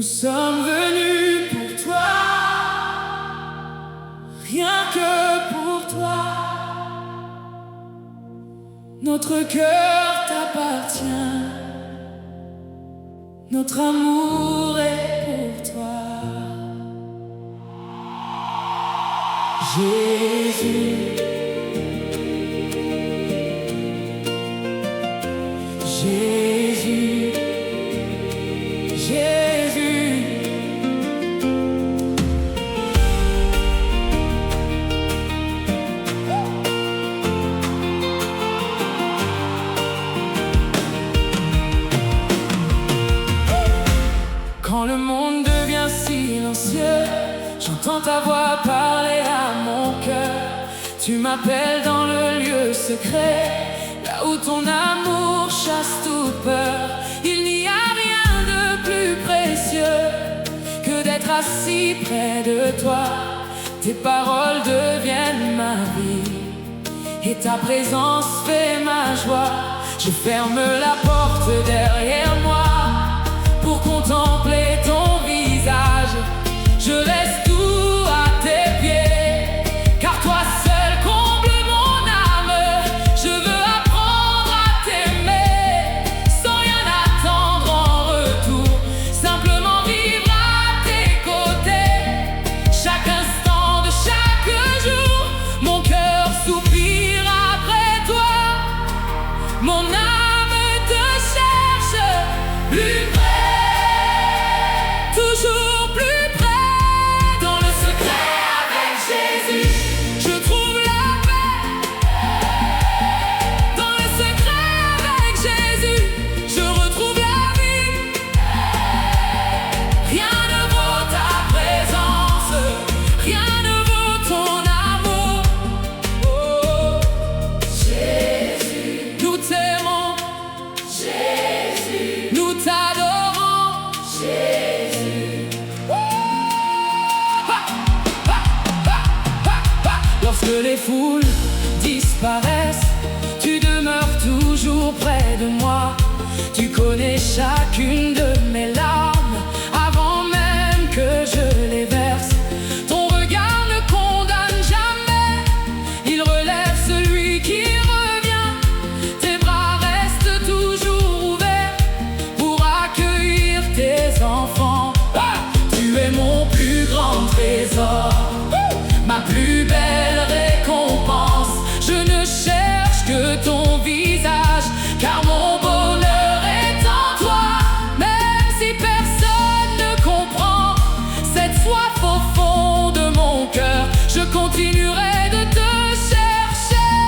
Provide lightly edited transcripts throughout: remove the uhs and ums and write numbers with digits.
sommes venus pour toi, rien que pour toi. Notre cœur t'appartient, notre amour est pour toi. Jésus, Jésus, Jésus. Quand le monde devient silencieux, j'entends ta voix parler à mon cœur. Tu m'appelles dans le lieu secret, là où ton amour chasse toute peur. Il n'y a rien de plus précieux que d'être assis près de toi. Tes paroles deviennent ma vie et ta présence fait ma joie. Je ferme la porte derrière moi pour contempler ton visage. Je laisse tout à tes pieds, car toi seul comble mon âme. Je veux apprendre à t'aimer sans rien attendre en retour, simplement vivre à tes côtés. Chaque instant de chaque jour, mon cœur soupire après toi. Mon âme te cherche plus près, toujours plus près. Dans le secret avec Jésus, je trouve la paix. Dans le secret avec Jésus, je retrouve la vie. Rien ne vaut ta présence, rien ne vaut ton amour. Oh, Jésus, nous t'aimons. Jésus, nous t'adorons. Jésus. Lorsque les foules disparaissent, tu demeures toujours près de moi. Tu connais chacune de mes larmes avant même que je les verse. Ton regard ne condamne jamais, il relève celui qui revient. Tes bras restent toujours ouverts pour accueillir tes enfants. Tu es mon plus grand trésor, ma plus belle récompense. Je ne cherche que ton visage, car mon bonheur est en toi. Même si personne ne comprend cette soif au fond de mon cœur, je continuerai de te chercher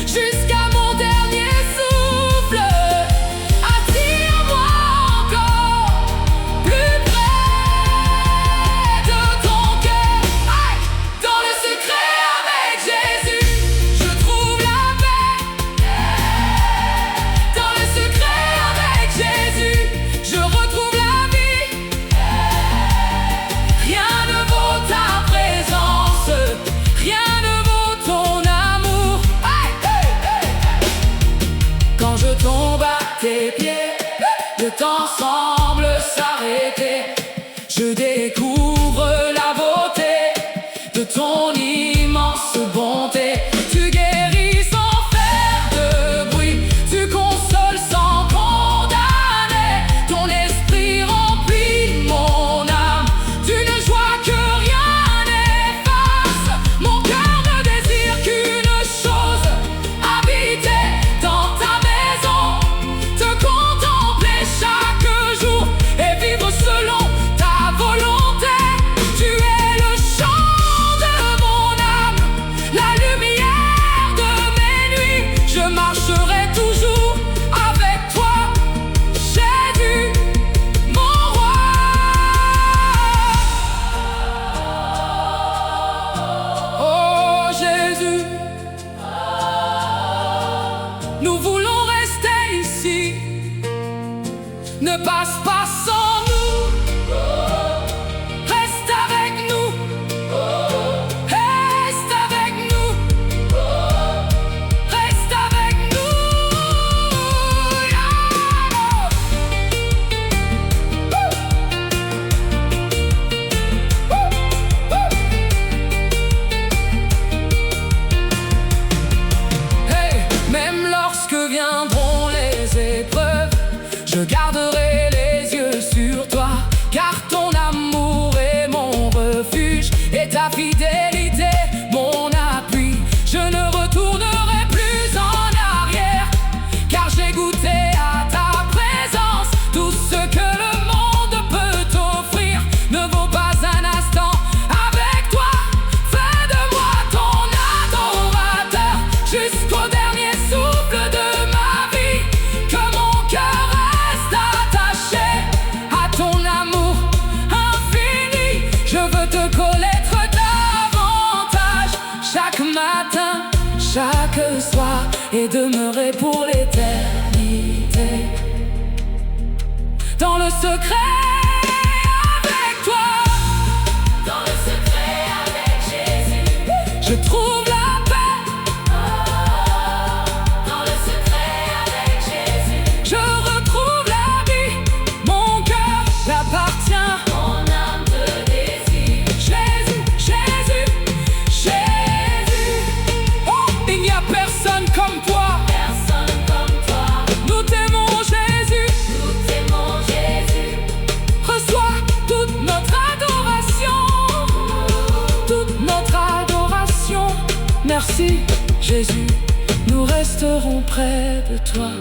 jusqu'à mon dernier souffle. Attire-moi encore plus près de ton cœur. Aïe! Dans le secret et demeurer pour l'éternité dans le secret avec toi. Dans le secret avec Jésus, je trouve la paix. Dans le secret avec Jésus, je retrouve la vie. Mon cœur m'appartient, mon âme te désire. Jésus, Jésus, Jésus. Oh, il n'y a personne comme toi. Personne comme toi. Nous t'aimons Jésus. Nous t'aimons Jésus. Reçois toute notre adoration. Toute notre adoration. Merci Jésus. Nous resterons près de toi.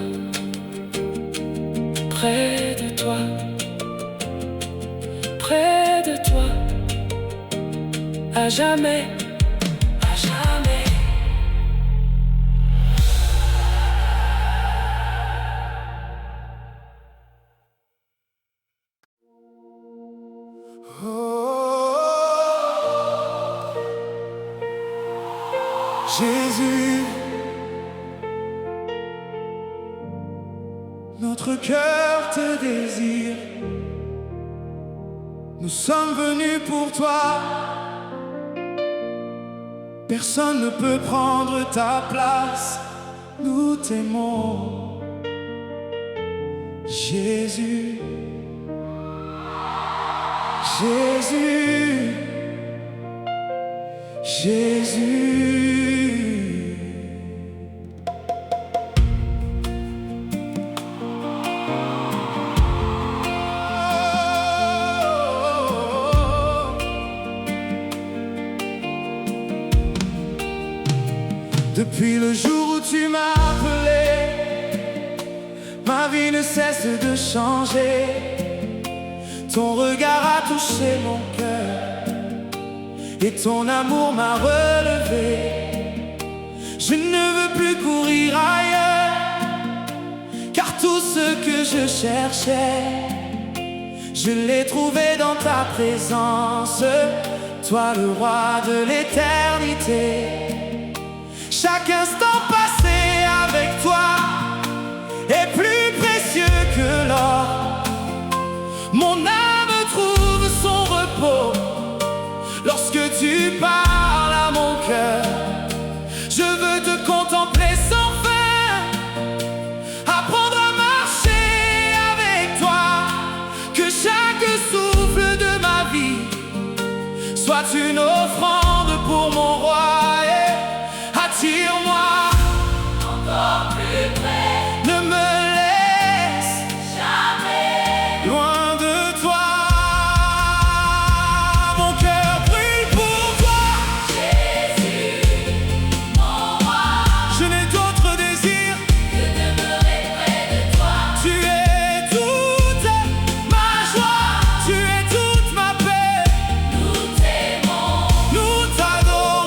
Près de toi. Près de toi. À jamais. À jamais. Jésus, notre cœur te désire. Nous sommes venus pour toi. Personne ne peut prendre ta place. Nous t'aimons, Jésus. Jésus, Jésus. Depuis le jour où tu m'as appelé, ma vie ne cesse de changer. Ton regard a touché mon cœur et ton amour m'a relevé. Je ne veux plus courir ailleurs, car tout ce que je cherchais, je l'ai trouvé dans ta présence. Toi le roi de l'éternité. Chaque instant passé avec toi est plus précieux que l'or. Mon âme trouve son repos lorsque tu parles à mon cœur. Je veux te contempler sans fin, apprendre à marcher avec toi. Que chaque souffle de ma vie soit une offrande pour mon roi. Attire-moi encore plus près. Ne me laisse jamais loin de toi. Mon cœur brûle pour toi, Jésus, mon roi. Je n'ai d'autre désir que demeurer près de toi. Tu es toute ma joie, tu es toute ma paix. Nous t'aimons, nous t'adorons.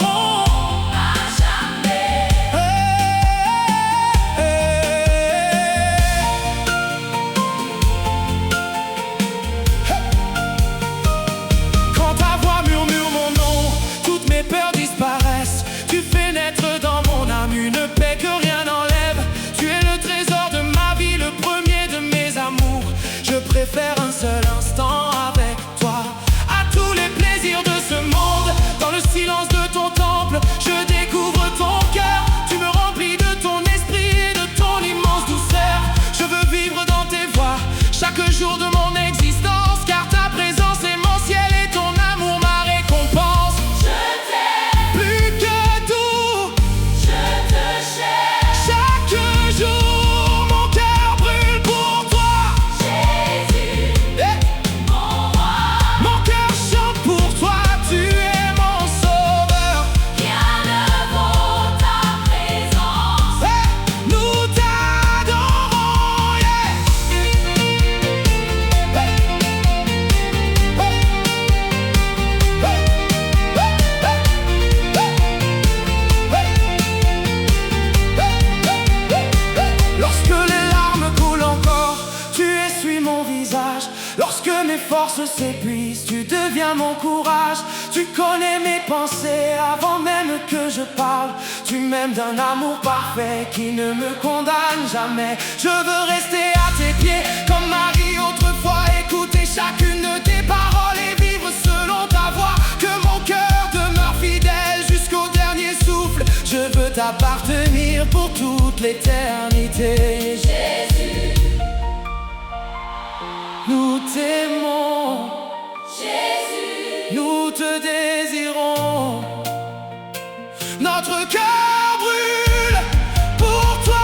Faire un seul instant avec toi. À tous les plaisirs de ce monde, dans le silence de ton temple, je découvre ton cœur. Tu me remplis de ton esprit et de ton immense douceur. Je veux vivre dans tes voies chaque jour de mon existence, car ta présence est mon ciel et ton amour ma récompense. Je t'aime plus que tout, je te cherche chaque jour. Mon cœur brûle pour toi. Lorsque mes forces s'épuisent, tu deviens mon m'encourages. Tu connais mes pensées avant même que je parle. Tu m'aimes d'un amour parfait qui ne me condamne jamais. Je veux rester à tes pieds comme Marie autrefois, écouter chacune de tes paroles et vivre selon ta voix. Que mon cœur demeure fidèle jusqu'au dernier souffle. Je veux t'appartenir pour toute l'éternité. Jésus, nous t'aimons. Jésus, Nous te désirons. Notre cœur brûle pour toi.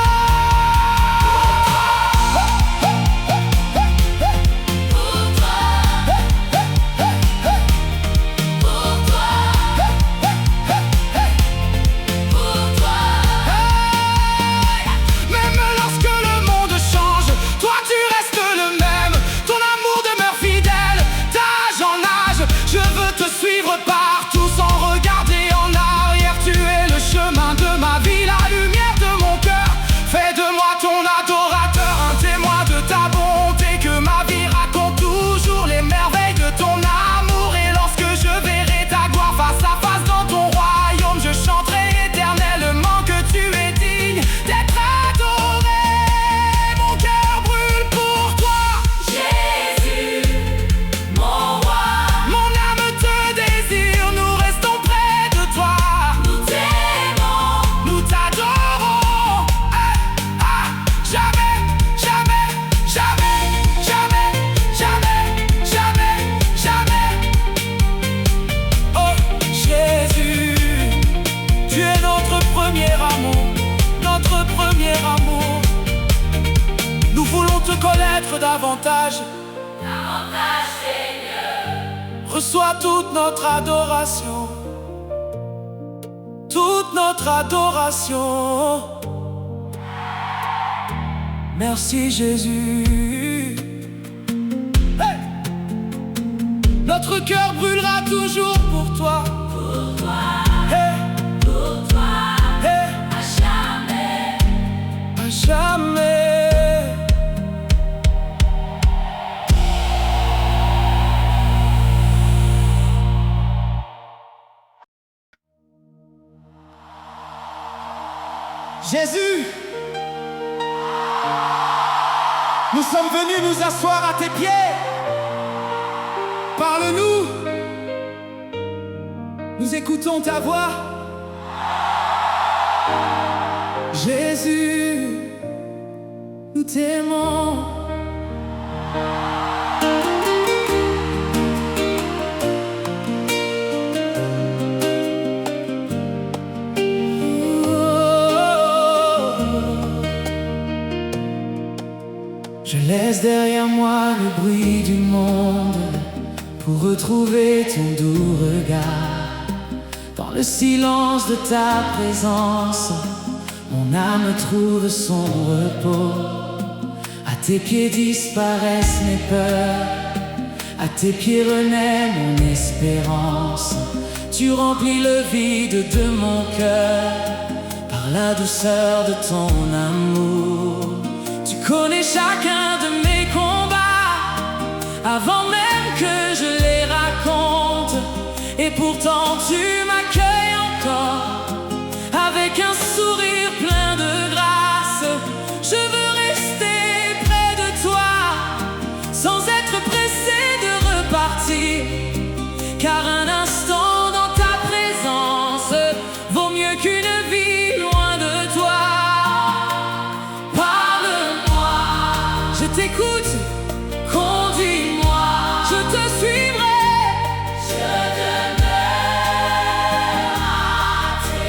pour toi, pour toi, pour toi. Même lorsque le monde change, toi tu restes le même. Ton amour demeure fidèle, d'âge en âge. Je veux te suivre partout sans regarder en arrière. Tu es le chemin de ma vie, la lumière de mon cœur. Fais de moi ton adorateur, un témoin de ta bonté. Que ma vie raconte toujours les merveilles de ton amour. Et lorsque je verrai ta gloire face à face dans ton royaume, je chanterai éternellement que tu es digne d'être adoré. Mon cœur brûle pour toi. Jésus, mon roi, Mon âme te désire, nous restons près de toi. nous t'aimons. Nous t'adorons. Jamais, jamais, jamais, jamais, jamais, jamais, jamais. Oh Jésus, tu es notre premier amour, notre premier amour. Nous voulons te connaître davantage. Davantage, Seigneur, Reçois toute notre adoration, toute notre adoration. Merci Jésus. Hey! Notre cœur brûlera toujours pour toi. pour toi, Hey! pour toi, Hey! à jamais. À jamais. Jésus, nous sommes venus nous asseoir à tes pieds. Parle-nous. Nous écoutons ta voix. Jésus, nous t'aimons. Je laisse derrière moi le bruit du monde pour retrouver ton doux regard. Dans le silence de ta présence, mon âme trouve son repos. À tes pieds disparaissent mes peurs, à tes pieds renaît mon espérance. Tu remplis le vide de mon cœur par la douceur de ton amour. Tu connais chacun de mes combats avant même que je les raconte. Et pourtant tu m'accueilles encore avec un sourire plein de grâce. Je veux rester près de toi sans être pressé de repartir, car un instant dans ta présence vaut mieux qu'une vie loin de toi. Parle-moi, je t'écoute, conduis-moi, je te suivrai. Je demeure à tes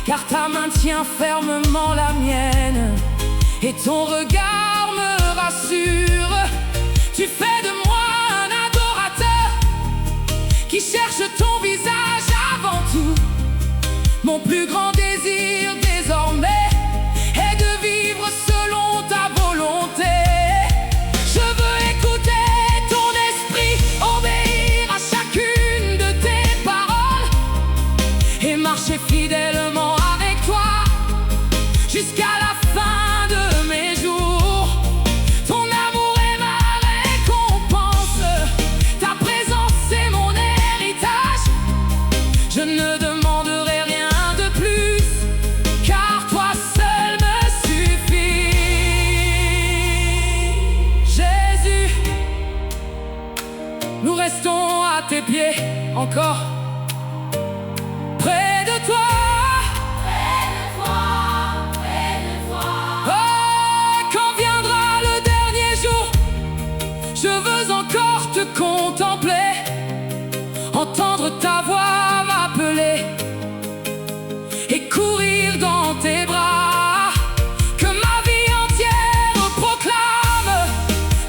car ta main tient fermement la mienne, et ton regard me rassure. Tu fais de moi un adorateur qui cherche ton visage avant tout. Mon plus grand désir désormais est de vivre selon ta volonté. Je veux écouter ton esprit, obéir à chacune de tes paroles et marcher fidèlement avec toi jusqu'à la fin de mes jours. Ton amour est ma récompense, ta présence est mon héritage. Je ne demanderai rien de plus, car toi seul me suffit. Jésus, nous restons à tes pieds encore, près de toi. Je veux encore te contempler, entendre ta voix m'appeler et courir dans tes bras. Que ma vie entière proclame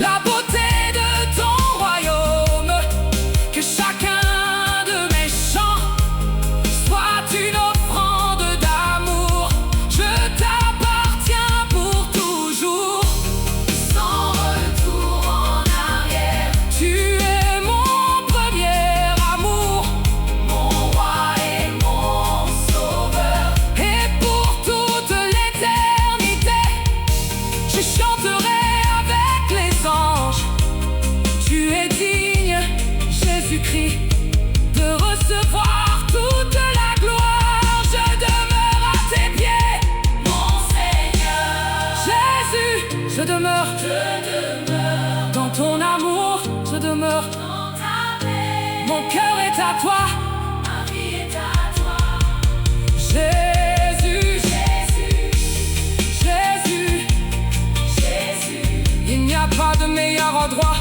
la beauté de ton royaume. Que chacun de mes chants soit une offrande d'amour. Je t'appartiens pour toujours, sans retour en arrière. Tu es mon premier amour, mon roi et mon sauveur. Et pour toute l'éternité, je chanterai avec les anges. Tu es digne, Jésus-Christ, de recevoir toute la gloire. Je demeure à tes pieds, mon Seigneur. Jésus, je demeure dans ton amour, je demeure dans ta paix. Mon cœur est à toi, ma vie est à toi. Jésus, Jésus, Jésus, il n'y a pas de meilleur endroit,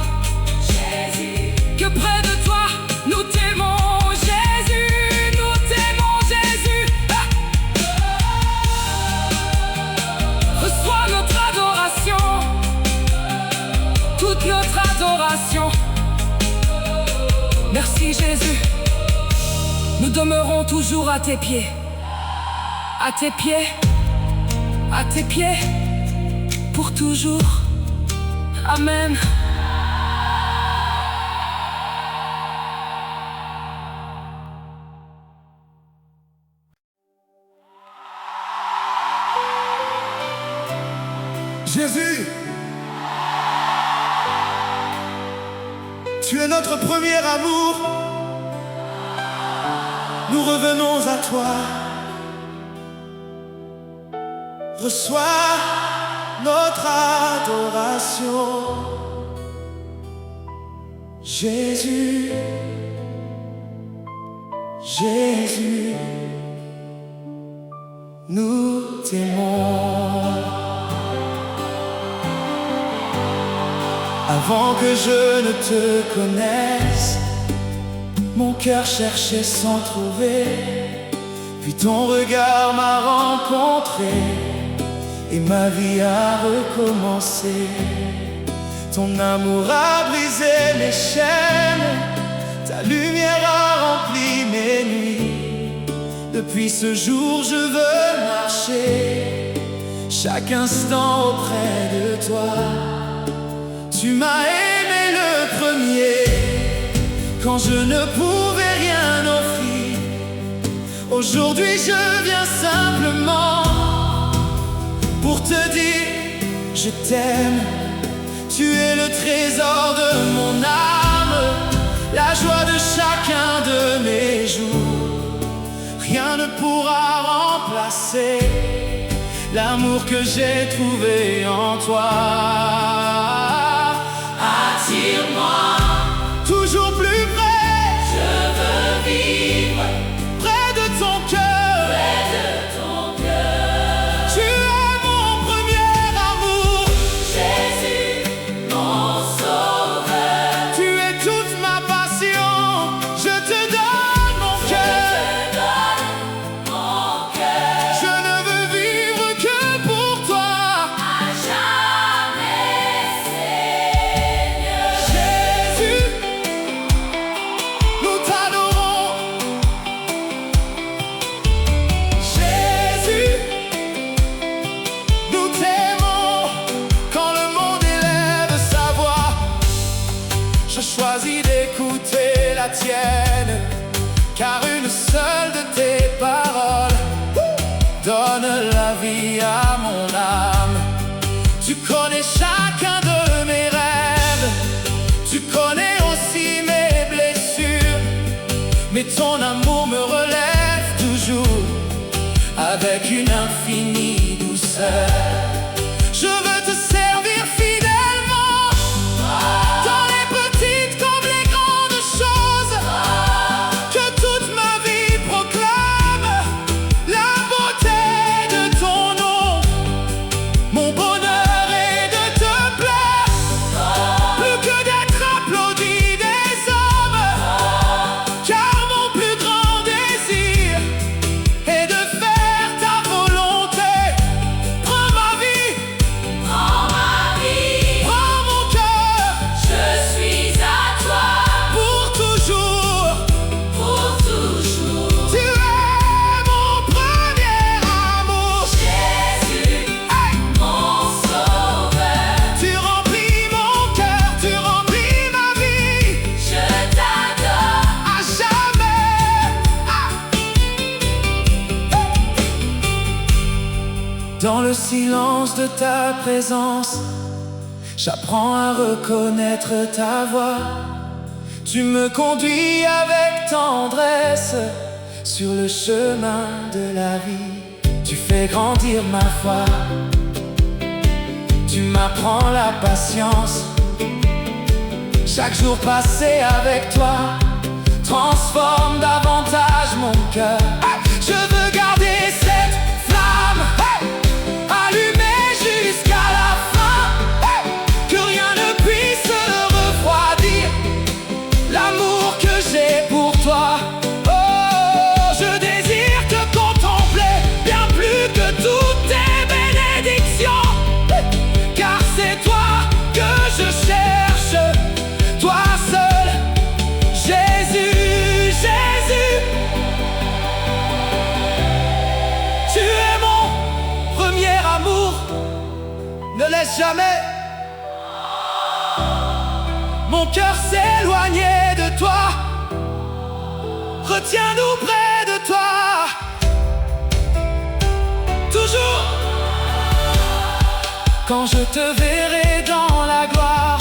Jésus, que près de toi. Nous t'aimons, Jésus, nous t'aimons, Jésus. Reçois notre adoration, toute notre adoration. Merci Jésus, nous demeurons toujours à tes pieds, à tes pieds, à tes pieds, pour toujours. Amen. Jésus, tu es notre premier amour. Nous revenons à toi. Reçois notre adoration. Jésus, Jésus, nous t'aimons. Avant que je ne te connaisse, mon cœur cherchait sans trouver. Puis ton regard m'a rencontré et ma vie a recommencé. Ton amour a brisé mes chaînes, ta lumière a rempli mes nuits. Depuis ce jour je veux marcher chaque instant auprès de toi. Tu m'as aimé le premier, quand je ne pouvais rien offrir. Aujourd'hui je viens simplement pour te dire je t'aime. Tu es le trésor de mon âme, la joie de chacun de mes jours. Rien ne pourra remplacer l'amour que j'ai trouvé en toi. Attire-moi toujours plus près, je veux vivre près de ton cœur, près de ton cœur. Tu es mon premier amour, Jésus, mon sauveur. Tu es toute ma passion, je te donne mon cœur, choisi d'écouter la tienne, car une seule de tes paroles donne la vie à mon âme. Tu connais chacun de mes rêves, tu connais aussi mes blessures, mais ton amour me relève toujours avec une infinie douceur. Je veux te servir fidèlement, dans les petites comme les grandes choses, que toute ma vie proclame la beauté de ton nom. Mon bonheur est de te plaire, plus que d'être applaudi des hommes, car mon plus grand désir est de faire ta volonté. Prends ma vie, prends mon cœur, Je suis à toi pour toujours. Tu es mon premier amour. Jésus, Hey! mon sauveur, Tu remplis mon cœur, tu remplis ma vie je t'adore. à jamais. Dans le silence de ta présence, j'apprends à reconnaître ta voix. Tu me conduis avec tendresse sur le chemin de la vie. Tu fais grandir ma foi, tu m'apprends la patience. Chaque jour passé avec toi transforme davantage mon cœur. Je veux garder cette flamme allumée jusqu'à la fin, que rien ne puisse refroidir l'amour que j'ai pour toi. Oh, je désire te contempler bien plus que toutes tes bénédictions, car c'est toi que je cherche, toi seul, Jésus, Jésus. Tu es mon premier amour, ne laisse jamais mon cœur s'éloigner de toi. Retiens-nous près de toi, toujours. Quand je te verrai dans la gloire,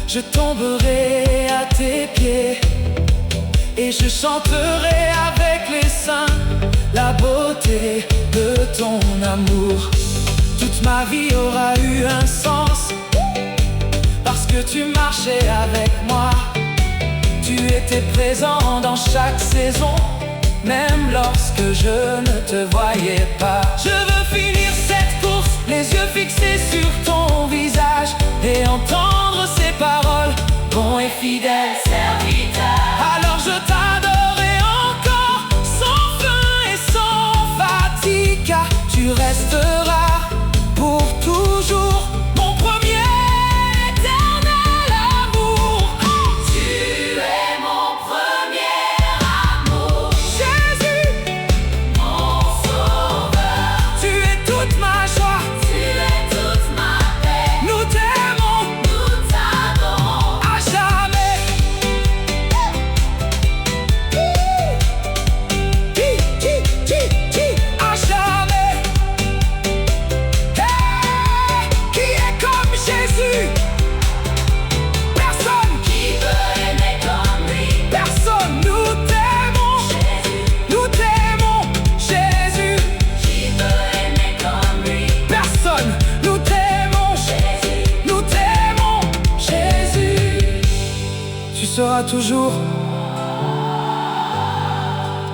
je tomberai à tes pieds et je chanterai avec les saints la beauté de ton amour. Toute ma vie aura eu un sens, parce que tu marchais avec moi. Tu étais présent dans chaque saison, même lorsque je ne te voyais pas. Je veux finir cette course, les yeux fixés sur ton visage, et entendre ces paroles, bon et fidèle serviteur. Alors je t'adorerai encore, sans fin et sans fatigue, car tu resteras pour toujours mon premier éternel amour. Tu es mon premier amour, Jésus, mon sauveur, tu es toute ma joie, tu es toute ma paix. nous t'aimons Nous t'adorons. à jamais. À jamais. Hey, qui est comme Jésus? Personne, Qui peut aimer comme lui? personne. Nous t'aimons, Jésus. nous t'aimons, Jésus. Qui peut aimer comme lui? Personne, nous t'aimons, Jésus. nous t'aimons, Jésus. Tu seras toujours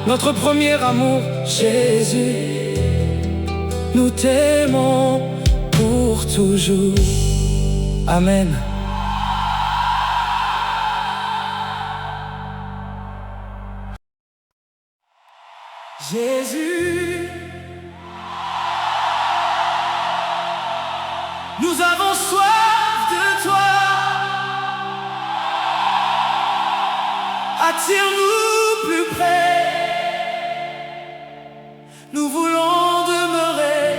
notre premier amour, Jésus. Nous t'aimons pour toujours. Amen. Jésus, nous avons soif de toi. Attire-nous plus près. Nous voulons demeurer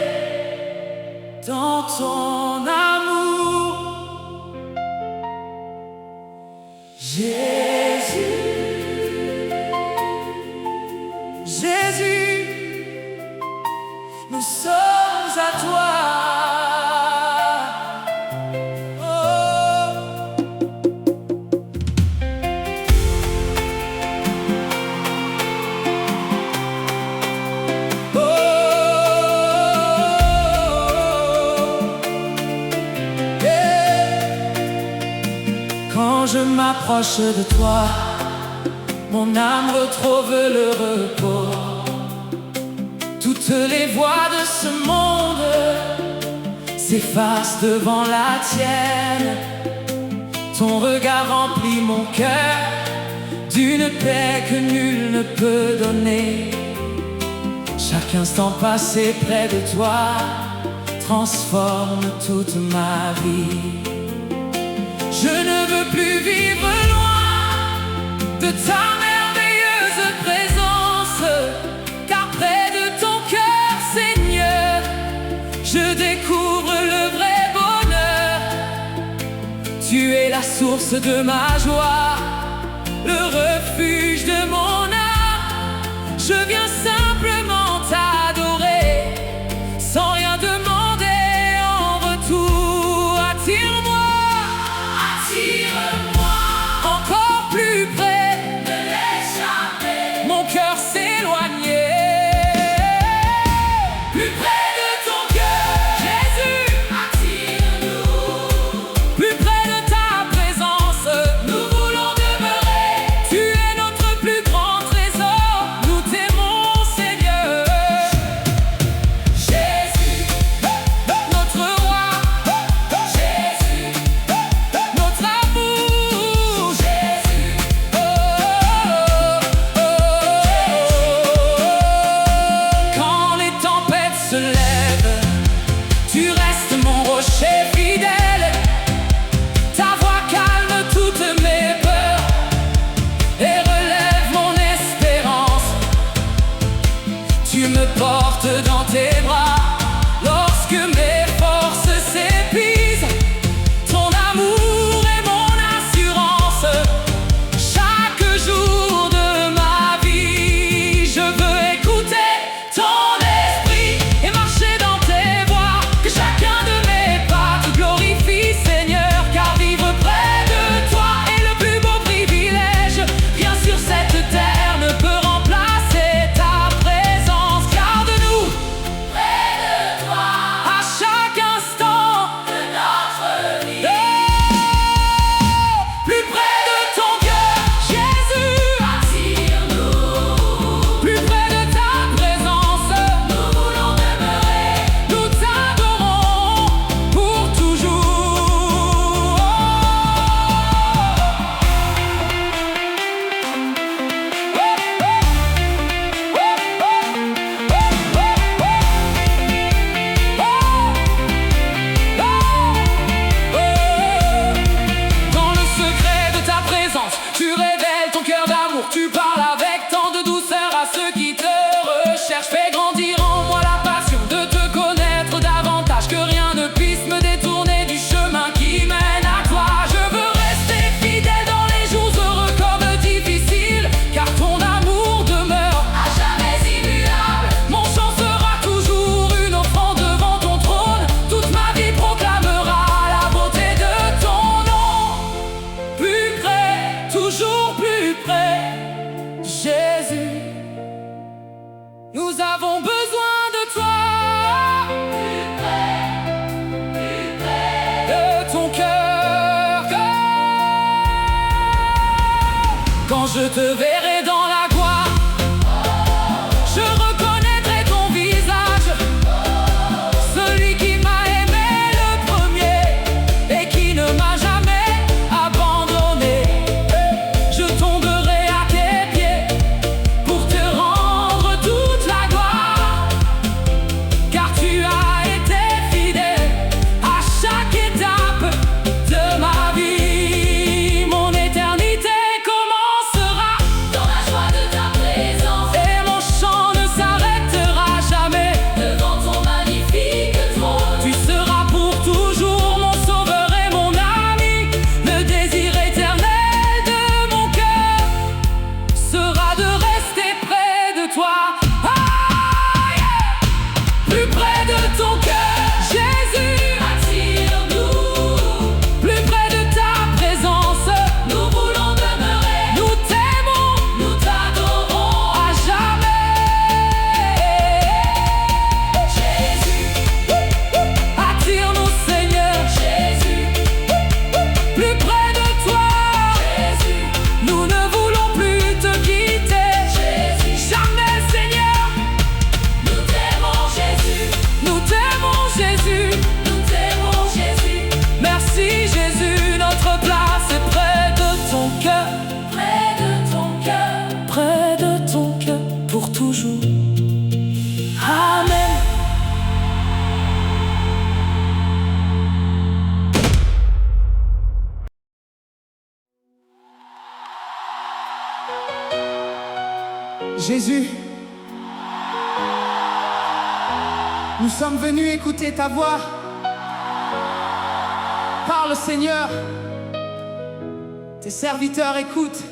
dans ton amour. Jésus, Jésus, nous sommes à toi. Oh. Oh. Yeah. Quand je m'approche de toi, mon âme retrouve le repos. Toutes les voix de ce monde s'effacent devant la tienne. Ton regard remplit mon cœur d'une paix que nul ne peut donner. Chaque instant passé près de toi transforme toute ma vie. Je ne veux plus vivre loin de ta merveilleuse présence, car près de ton cœur, Seigneur, je découvre le vrai bonheur. Tu es la source de ma joie, le refuge de mon âme. Je viens simplement t'adorer, sans rien demander en retour. Attire-moi, attire-moi encore plus près, ne laisse jamais mon cœur s'éloigner. Plus près de ton cœur, Jésus, attire-nous. Plus près de ta présence, nous voulons demeurer. Tu es notre plus grand trésor, nous t'aimons, Seigneur. Jésus, notre roi. Jésus, notre amour. Jésus, oh, oh, oh, oh. Quand les tempêtes se lèvent, tu restes mon rocher fidèle. Ta voix calme toutes mes peurs et relève mon espérance. Tu me portes dans tes bras lorsque mes forces s'épuisent. Ton amour est mon assurance. Chaque jour de ma vie, je veux écouter ton esprit et marcher dans tes voies. Que chacun de mes pas te glorifie, Seigneur, car vivre près de toi est le plus beau privilège. Rien sur cette terre ne peut remplacer ta présence. Garde-nous près de toi à chaque instant de notre vie. Oh, plus près de ton cœur, Jésus, attire-nous. Plus près de ta présence, nous voulons demeurer. Nous t'adorons pour toujours. Dans le secret de ta présence, tu révèles ton cœur d'amour. Tu parles avec tant de douceur à ceux qui te recherchent. Fais grandir en moi la passion de te connaître davantage. Que rien ne puisse me détourner du chemin qui mène à toi. Je veux rester fidèle dans les jours heureux comme difficiles, car ton amour demeure à jamais immuable. Mon chant sera toujours une offrande devant ton trône. Toute ma vie proclamera la beauté de ton nom. Plus près, toujours plus près, Jésus, nous avons besoin de toi. Plus près de ton cœur. Quand je te verrai dans la gloire, je reconnaîtrai ton visage. Celui qui m'a aimé le premier et qui ne m'a jamais abandonné. Je tomberai à tes pieds pour te rendre toute la gloire, car tu as été fidèle à chaque étape de ma vie. Mon éternité commencera dans la Jésus, nous sommes venus écouter ta voix. Parle, Seigneur, tes serviteurs écoutent.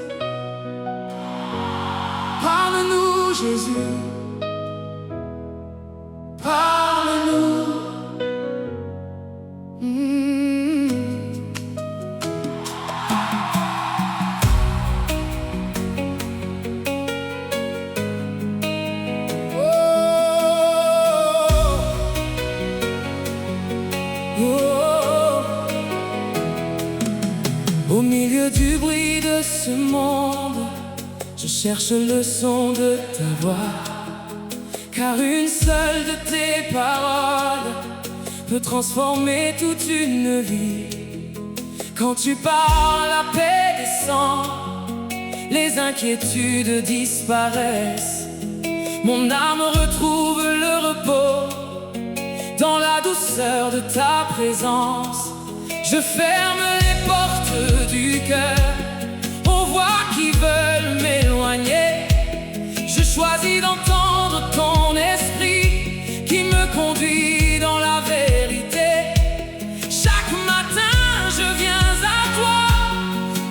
Parle-nous, Jésus, parle-nous. Au milieu du bruit de ce monde, je cherche le son de ta voix, car une seule de tes paroles peut transformer toute une vie. Quand tu parles, la paix descend, les inquiétudes disparaissent. Mon âme retrouve le repos dans la douceur de ta présence. Je ferme les portes du cœur aux voix qui veulent m'éloigner. Je choisis d'entendre ton esprit qui me conduit dans la vérité. Chaque matin je viens à toi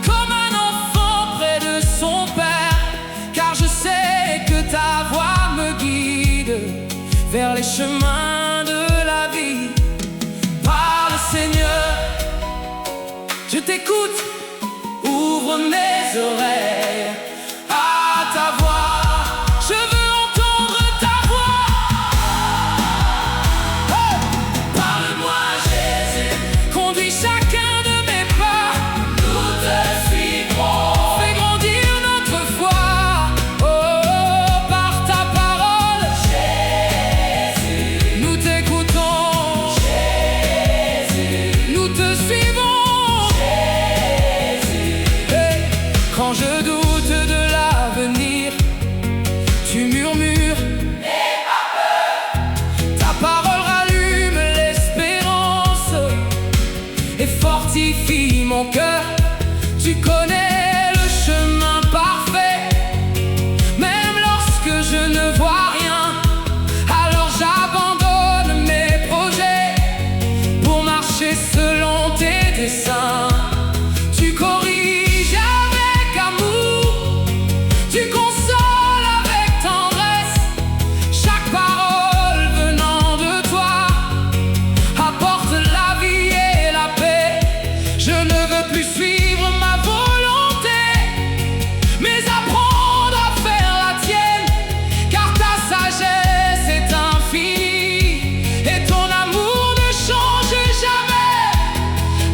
comme un enfant près de son père, car je sais que ta voix me guide vers les chemins de la vie. Parle, Seigneur, je t'écoute, ouvre mes oreilles à ta voix. Je veux entendre ta voix. Oh! Parle-moi, Jésus, conduis chacun de mes pas. Nous te suivrons. Fais grandir notre foi. Oh, par ta parole, Jésus, nous t'écoutons. Jésus, nous te suivons. Quand je doute de l'avenir, tu murmures, n'aie pas peur. Ta parole rallume l'espérance et fortifie mon cœur. Tu connais le chemin parfait, même lorsque je ne vois rien. Alors j'abandonne mes projets pour marcher selon tes desseins. Tu corriges avec amour, tu consoles avec tendresse. Chaque parole venant de toi apporte la vie et la paix. Je ne veux plus suivre ma volonté, mais apprendre à faire la tienne, car ta sagesse est infinie et ton amour ne change jamais.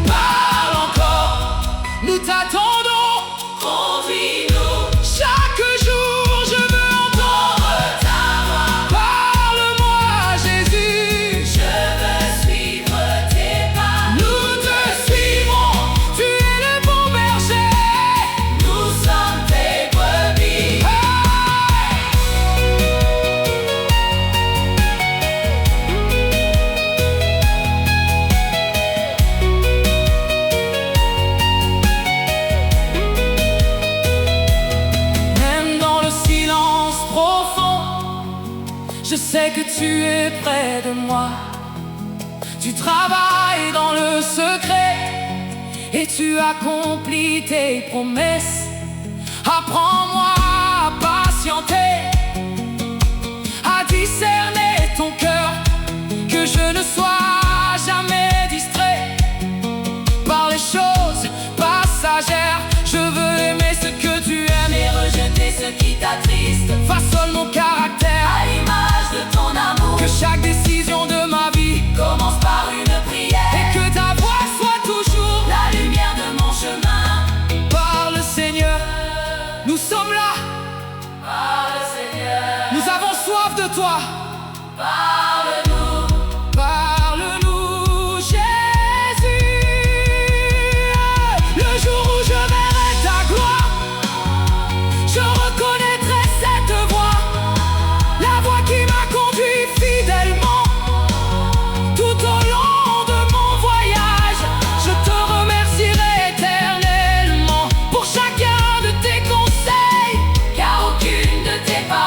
Parle encore, nous t'attendons. Conduis-nous. Chaque jour je veux entendre ta voix. Parle-moi, Jésus, je veux suivre tes pas. Nous te suivrons, tu es le bon berger. Nous sommes tes brebis. Même dans le silence profond, je sais que tu es près de moi. Tu travailles dans le secret et tu accomplis tes promesses. Apprends-moi à patienter, à discerner ton cœur, que je ne sois jamais distrait par les choses passagères. Je veux aimer ce que tu aimes et rejeter ce qui t'attriste. Façonne mon caractère à l'image de ton amour. Que chaque décision de ma vie commence par une prière et que ta voix soit toujours la lumière de mon chemin. Parle, Seigneur, nous sommes là. Parle, Seigneur, nous avons soif de toi. Parle-nous, parle-nous, Jésus. Le jour où je verrai ta gloire, je reconnaîtrai cette voix, la voix qui m'a conduit fidèlement tout au long de mon voyage. Je te remercierai éternellement pour chacun de tes conseils, car aucune de tes paroles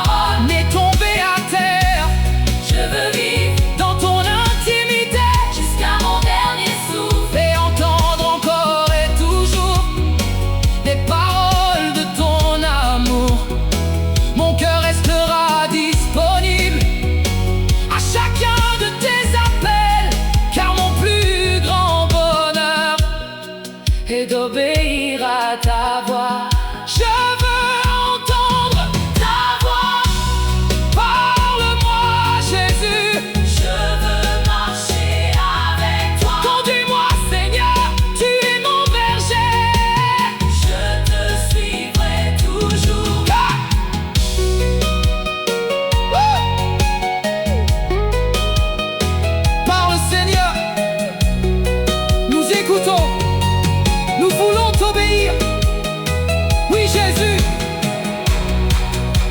Oui Jésus,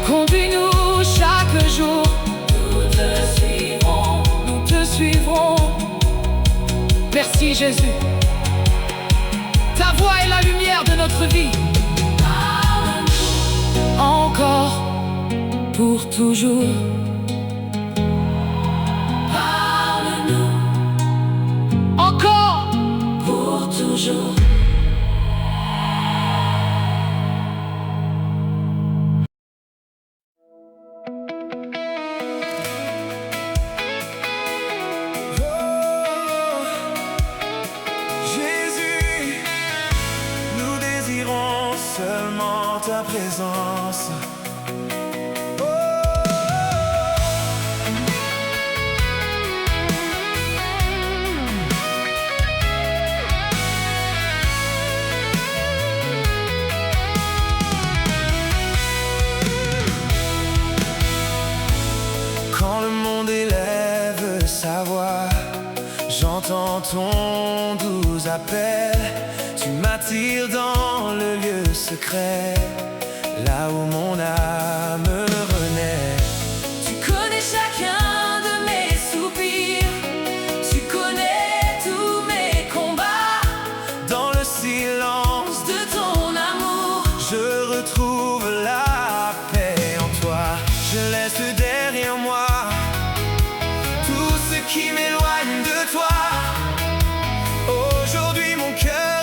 conduis-nous chaque jour. Nous te suivrons, nous te suivrons. Merci Jésus, ta voix est la lumière de notre vie. Parle-nous encore pour toujours. Parle-nous encore pour toujours. Seulement ta présence. Oh. Quand le monde élève sa voix, j'entends ton doux appel. Tu m'attires dans le lieu secret, là où mon âme renaît. Tu connais chacun de mes soupirs, tu connais tous mes combats. Dans le silence de ton amour, je retrouve la paix en toi. Je laisse derrière moi tout ce qui m'éloigne de toi. Aujourd'hui mon cœur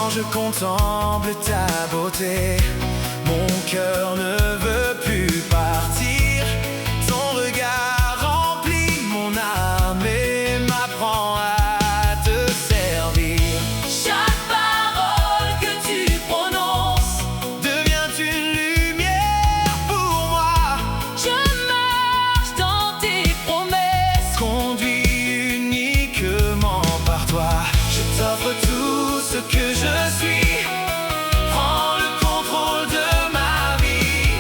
je contemple ta beauté, mon cœur ne veut plus partir. Ton regard remplit mon âme et m'apprend à te servir. Chaque parole que tu prononces devient une lumière pour moi. Je marche dans tes promesses, conduit uniquement par toi. Je t'offre tout ce que je suis. Prends le contrôle de ma vie.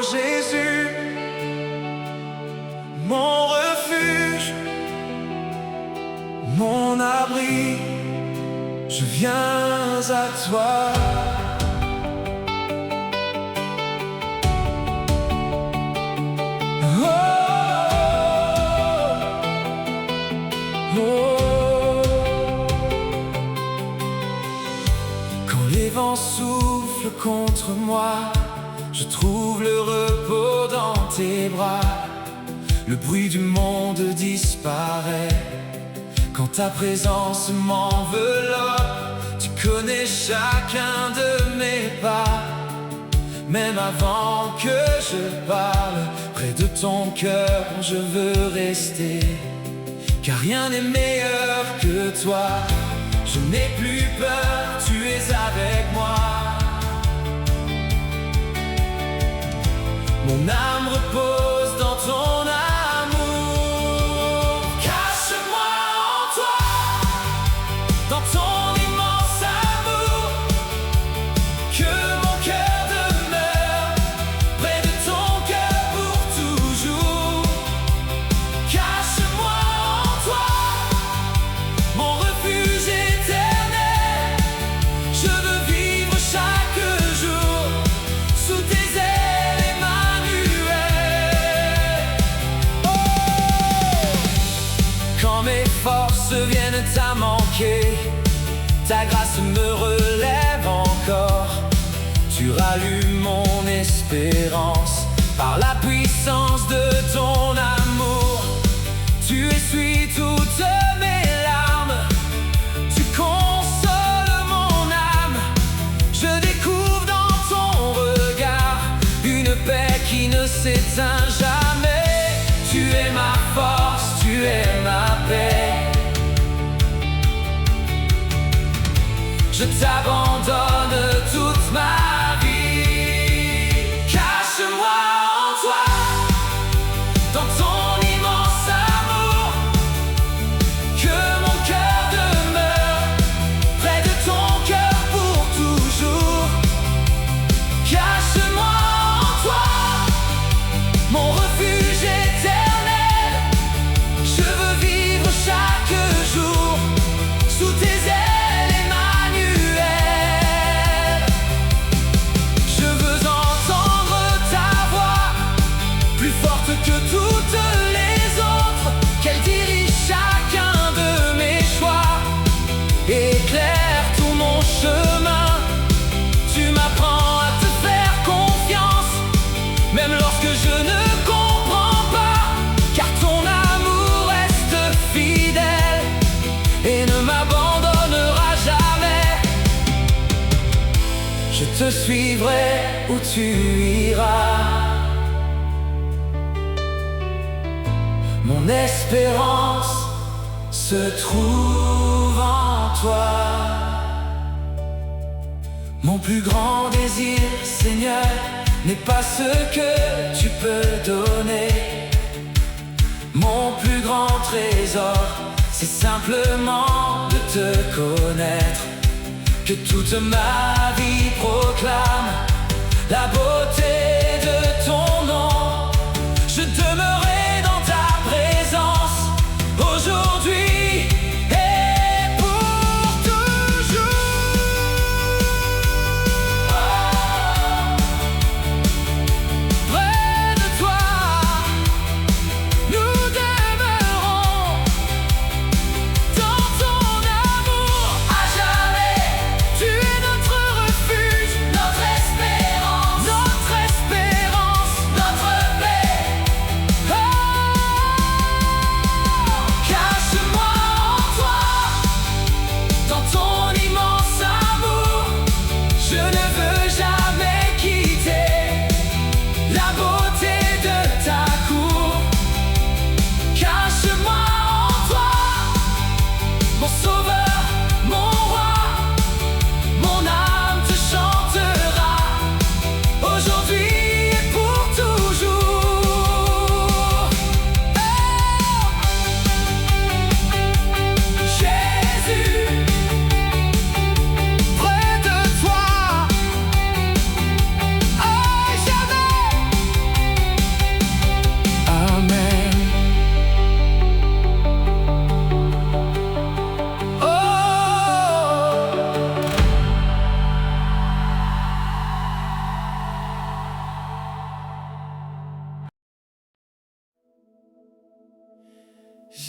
Oh Jésus, mon refuge, mon abri, je viens à toi. Quand les vents soufflent contre moi, je trouve le repos dans tes bras. Le bruit du monde disparaît quand ta présence m'enveloppe. Tu connais chacun de mes pas, même avant que je parle. Près de ton cœur je veux rester, car rien n'est meilleur que toi. Je n'ai plus peur, tu es avec moi. Mon âme repose dans ton amour. Cache-moi en toi, dans ton immense amour. Que mon cœur demeure près de ton cœur pour toujours. Cache-moi en toi, mon refuge éternel. Je veux vivre chaque jour sous tes ailes, Emmanuel. Oh! Quand mes forces viennent à manquer, ta grâce me relève encore. Tu rallumes mon espérance par la puissance de ton amour. Tu essuies toutes mes larmes, tu consoles mon âme. Je découvre dans ton regard une paix qui ne s'éteint jamais. Tu es ma force, tu es ma paix. Je t'abandonne toute ma vie. Cache-moi en toi, dans ton immense amour. Que mon cœur demeure près de ton cœur pour toujours. Cache-moi en toi, mon refuge éternel. Je veux vivre chaque jour sous tes ailes. Que toutes les autres, qu'elle dirige chacun de mes choix, éclaire tout mon chemin. Tu m'apprends à te faire confiance, même lorsque je ne comprends pas, car ton amour reste fidèle et ne m'abandonnera jamais. Je te suivrai où tu iras. Mon espérance se trouve en toi. Mon plus grand désir, Seigneur, n'est pas ce que tu peux donner. Mon plus grand trésor, c'est simplement de te connaître. Que toute ma vie proclame la beauté de ton nom. Je demeurerai dans ta présence aujourd'hui et pour toujours. Près de toi, nous demeurons dans ton amour à jamais. Tu es notre refuge, notre espoir.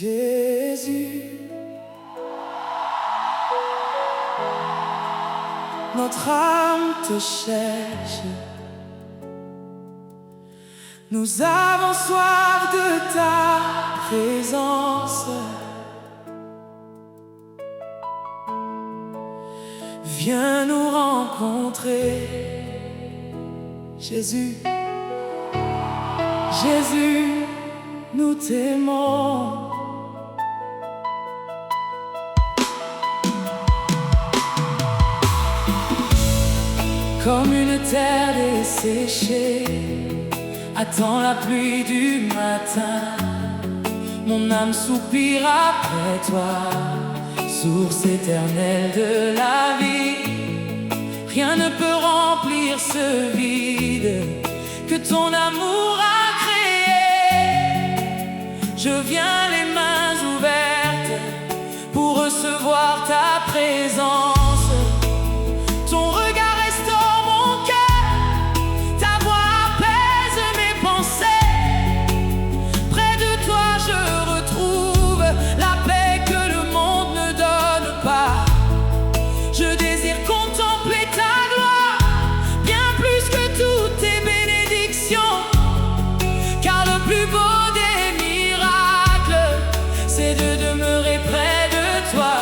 Jésus, notre âme te cherche. Nous avons soif de ta présence. Viens nous rencontrer, Jésus. Jésus, nous t'aimons. Comme une terre desséchée attend la pluie du matin, mon âme soupire après toi, source éternelle de la vie. Rien ne peut remplir ce vide que ton amour a créé. Je viens les mains ouvertes pour recevoir ta présence. Ton regard restaure mon cœur, ta voix apaise mes pensées. Près de toi je retrouve la paix que le monde ne donne pas. Je désire contempler ta gloire, bien plus que toutes tes bénédictions. Car le plus beau des miracles, c'est de demeurer près de toi.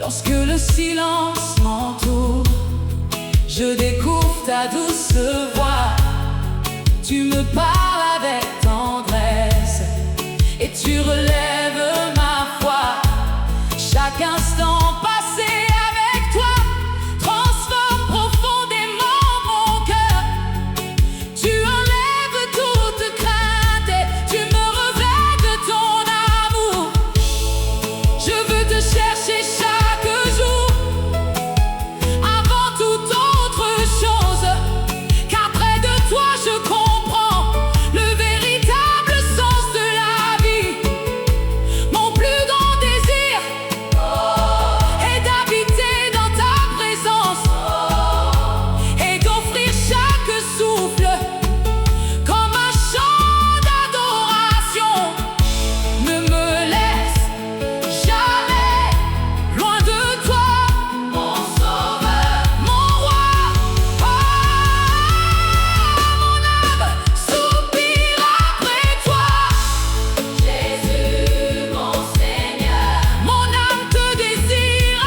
Lorsque le silence m'entoure, je découvre ta douce voix. Tu me parles avec tendresse et tu relèves ma foi. Chaque instant passé avec toi transforme profondément mon cœur. Tu enlèves toute crainte et tu me revêts de ton amour. Je veux te chercher chaque jour, avant toute autre chose, car près de toi je comprends le véritable sens de la vie. Mon plus grand désir est d'habiter dans ta présence et d'offrir chaque souffle comme un chant d'adoration. Ne me laisse jamais loin de toi, mon sauveur, mon roi. Mon âme soupire après toi, Jésus, mon Seigneur. Mon âme te désire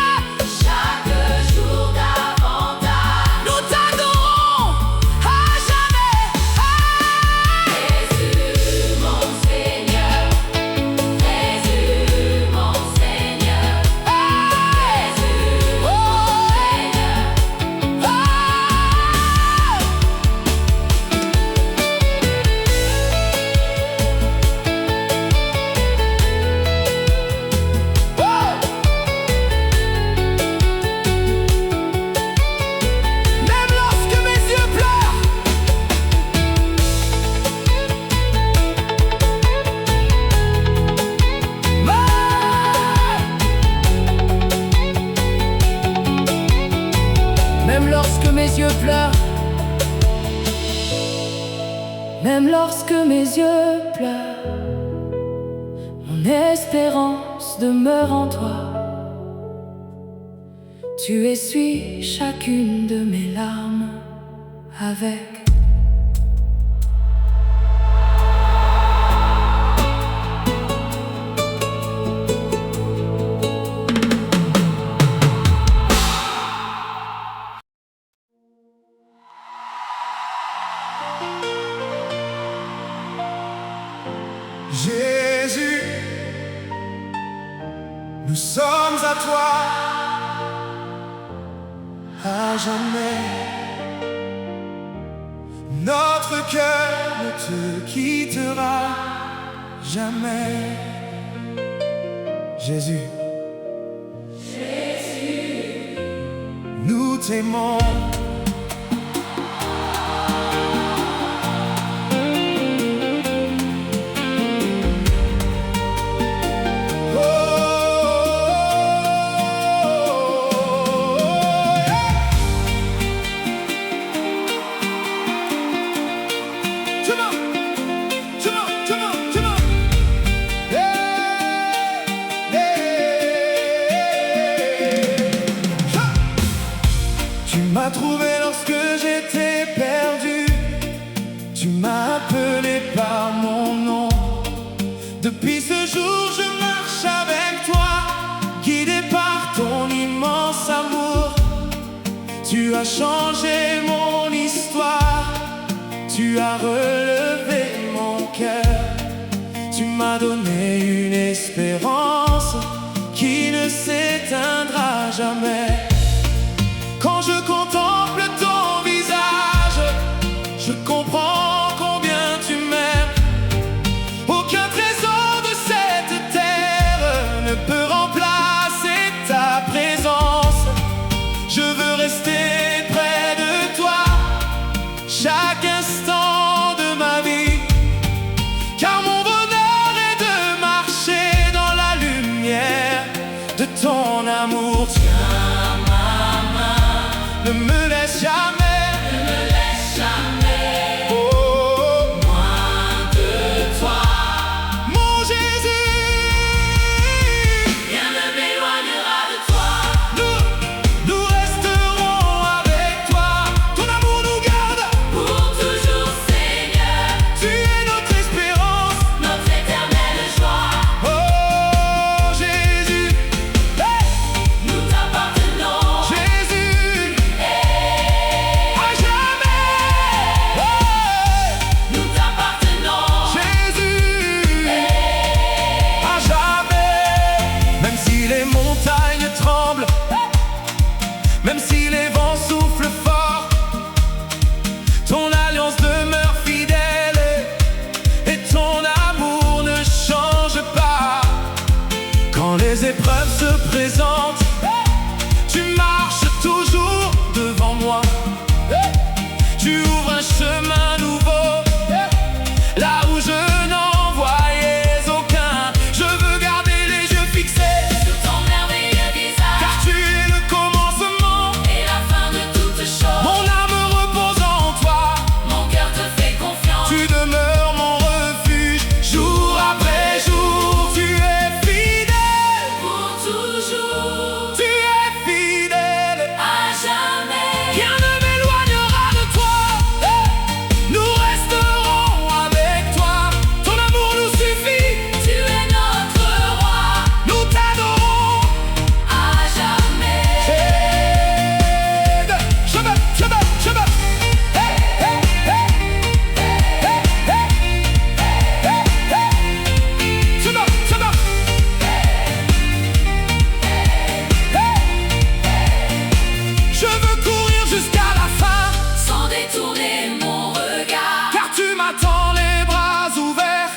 chaque jour davantage. Nous t'adorons à jamais. Jésus, mon Seigneur. Jésus, mon Seigneur. Jésus, mon Même lorsque mes yeux pleurent, même lorsque mes yeux pleurent, même lorsque mes yeux pleurent, mon espérance demeure en toi. Tu essuies chacune de mes larmes avec Jésus, nous sommes à toi, à jamais. Notre cœur ne te quittera jamais. Jésus, nous t'aimons. Tu m'as trouvé lorsque j'étais perdu. Tu m'as appelé par mon nom. Depuis ce jour je marche avec toi, guidé par ton immense amour. Tu as changé mon histoire, tu as relevé mon cœur. Tu m'as donné une espérance qui ne s'éteindra jamais. Quand je contemple ton visage, je comprends combien tu m'aimes. Aucun trésor de cette terre ne peut remplacer ta présence. Je veux rester près de toi chaque instant de ma vie, car mon bonheur est de marcher dans la lumière de ton amour. Ne me laisse jamais, ne me laisse jamais, oh, loin de toi. Mon Jésus, Rien ne m'éloignera de toi. nous resterons avec toi. Ton amour nous garde Pour toujours, Seigneur, tu es notre espérance, notre éternelle joie. oh Jésus, hey, Nous t'appartenons, Jésus, à jamais, hey, nous t'appartenons, Jésus, à jamais. Même si les montagnes tremblent, même si les vents soufflent fort, ton alliance demeure fidèle et ton amour ne change pas. Quand les épreuves se présentent, tu marches toujours devant moi. Tu ouvres un chemin nouveau là où je n'en voyais aucun. Je veux garder les yeux fixés, sur ton merveilleux visage, car tu es le commencement. et la fin de toutes choses. Mon âme repose en toi, Mon cœur te fait confiance, tu demeures mon refuge. Jour après jour, tu es fidèle, pour toujours, tu es fidèle. à jamais. Rien ne m'éloignera de toi, nous resterons avec toi. Ton amour nous suffit, Tu es notre roi, nous t'adorons. à jamais. Je veux courir jusqu'à la fin, Sans détourner mon regard, car tu m'attends les bras ouverts.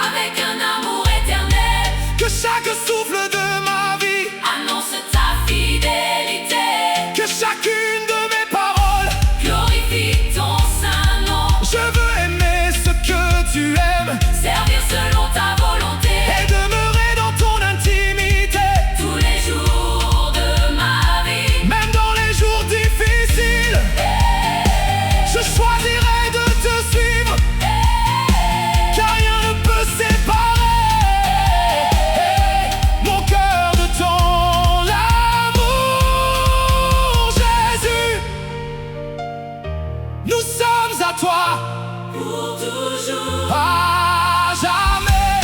avec un amour éternel, Que chaque souffle de ma vie, annonce ta fidélité, que chacune de mes paroles, glorifie ton saint nom, je veux aimer ce que tu aimes servir selon ta volonté, et demeurer dans ton intimité. tous les jours de ma vie. Même dans les jours difficiles, je choisirai de te suivre, car rien ne peut séparer mon cœur de ton amour. Jésus, nous sommes à toi, Pour toujours, à jamais.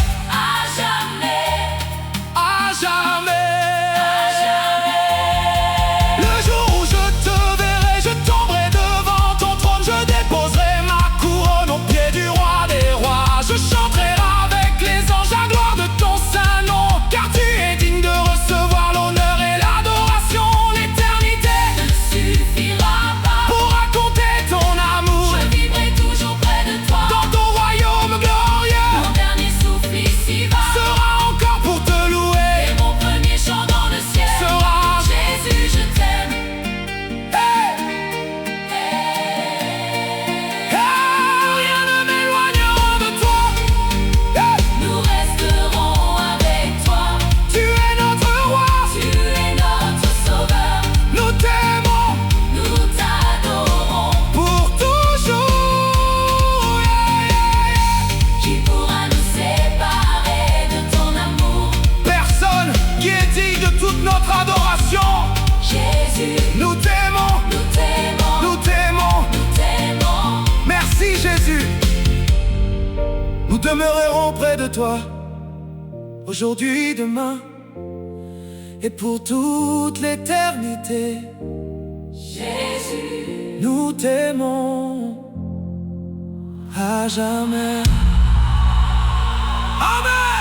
demeurerons près de toi, aujourd'hui, demain, et pour toute l'éternité. Jésus, nous t'aimons à jamais. Amen.